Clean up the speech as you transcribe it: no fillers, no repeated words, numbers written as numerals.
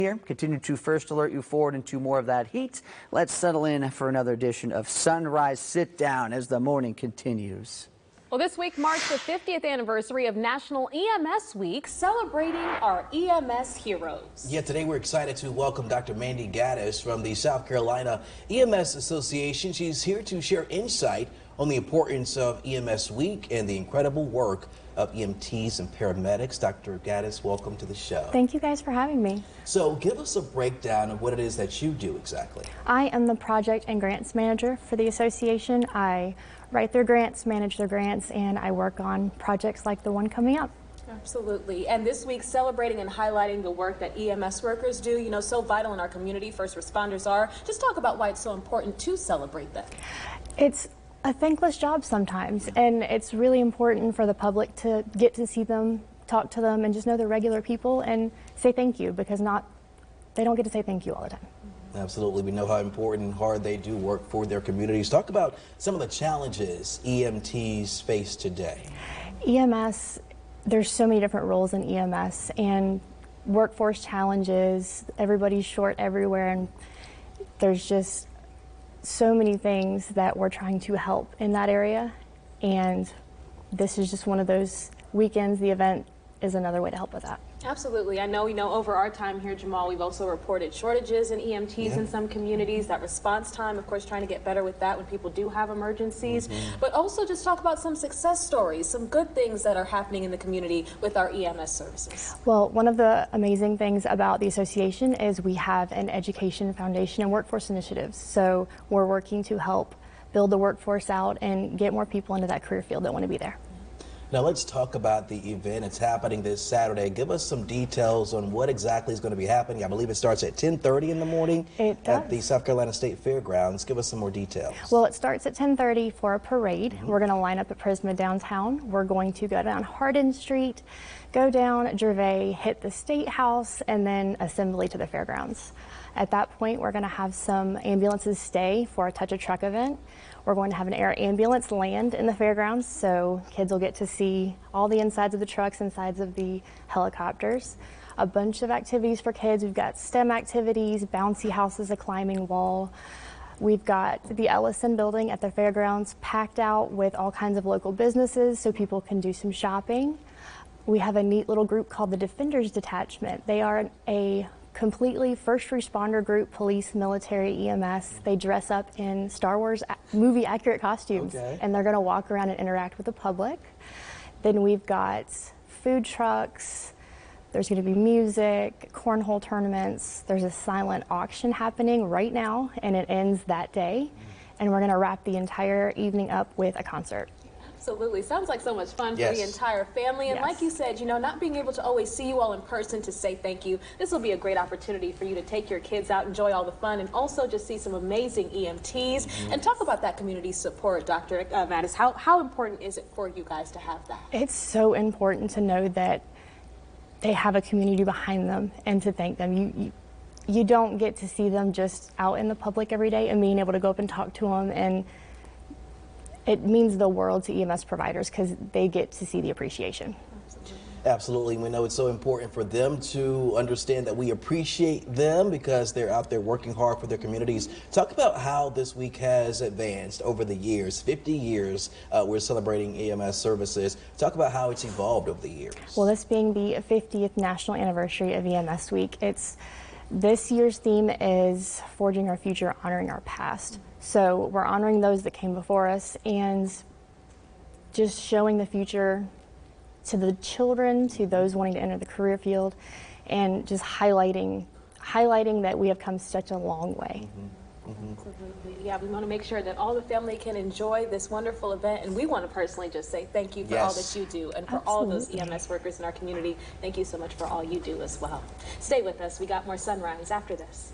Here, continue to first alert you forward into more of that heat. Let's settle in for another edition of Sunrise Sit Down as the morning continues. Well, this week marks the 50th anniversary of National EMS Week, celebrating our EMS heroes. Yeah, today we're excited to welcome Dr. Mandy Gaddis from the South Carolina EMS Association. She's here to share insight on the importance of EMS Week and the incredible work of EMTs and paramedics. Dr. Gaddis, welcome to the show. Thank you guys for having me. So give us a breakdown of what it is that you do exactly. I am the project and grants manager for the association. I write their grants, manage their grants, and I work on projects like the one coming up. Absolutely. And this week, celebrating and highlighting the work that EMS workers do, you know, so vital in our community, first responders are. Just talk about why it's so important to celebrate them. It's a thankless job sometimes, and it's really important for the public to get to see them, talk to them, and just know they're regular people and say thank you, because they don't get to say thank you all the time. Absolutely. We know how important and hard they do work for their communities. Talk about some of the challenges EMTs face today. EMS, there's so many different roles in EMS, and workforce challenges, everybody's short everywhere, and there's just so many things that we're trying to help in that area, and this is just one of those weekends. The event is another way to help with that. Absolutely. I know, over our time here, Jamal, we've also reported shortages in EMTs in some communities, that response time, of course, trying to get better with that when people do have emergencies, but also just talk about some success stories, some good things that are happening in the community with our EMS services. Well, one of the amazing things about the association is we have an education foundation and workforce initiatives. So we're working to help build the workforce out and get more people into that career field that want to be there. Now let's talk about the event. It's happening this Saturday. Give us some details on what exactly is going to be happening. I believe it starts at 10:30 in the morning at the South Carolina State Fairgrounds. Give us some more details. Well, it starts at 10:30 for a parade. We're going to line up at Prisma downtown. We're going to go down Hardin Street, go down Gervais, hit the State House, and then assembly to the fairgrounds. At that point, we're going to have some ambulances stay for a Touch a Truck event. We're going to have an air ambulance land in the fairgrounds, so kids will get to see all the insides of the trucks, insides of the helicopters. A bunch of activities for kids. We've got STEM activities, bouncy houses, a climbing wall. We've got the Ellison building at the fairgrounds packed out with all kinds of local businesses so people can do some shopping. We have a neat little group called the Defenders Detachment. They are a completely first responder group, police, military, EMS. They dress up in Star Wars movie accurate costumes, and they're going to walk around and interact with the public. Then we've got food trucks. There's going to be music, cornhole tournaments. There's a silent auction happening right now, and it ends that day. And we're going to wrap the entire evening up with a concert. Absolutely. Sounds like so much fun for the entire family. And like you said, not being able to always see you all in person to say thank you, this will be a great opportunity for you to take your kids out, enjoy all the fun, and also just see some amazing EMTs. And talk about that community support, Dr. Gaddis. How important is it for you guys to have that? It's so important to know that they have a community behind them and to thank them. You don't get to see them just out in the public every day, and being able to go up and talk to them, and it means the world to EMS providers because they get to see the appreciation. Absolutely. We know it's so important for them to understand that we appreciate them because they're out there working hard for their communities. Talk about how this week has advanced over the years. 50 years we're celebrating EMS services. Talk about how it's evolved over the years. Well, this being the 50th national anniversary of EMS Week, this year's theme is Forging Our Future, Honoring Our Past. So we're honoring those that came before us and just showing the future to the children, to those wanting to enter the career field, and just highlighting that we have come such a long way. Absolutely. Yeah, we want to make sure that all the family can enjoy this wonderful event, and we want to personally just say thank you for all that you do, and for all those EMS workers in our community. Thank you so much for all you do as well. Stay with us. We got more Sunrise after this.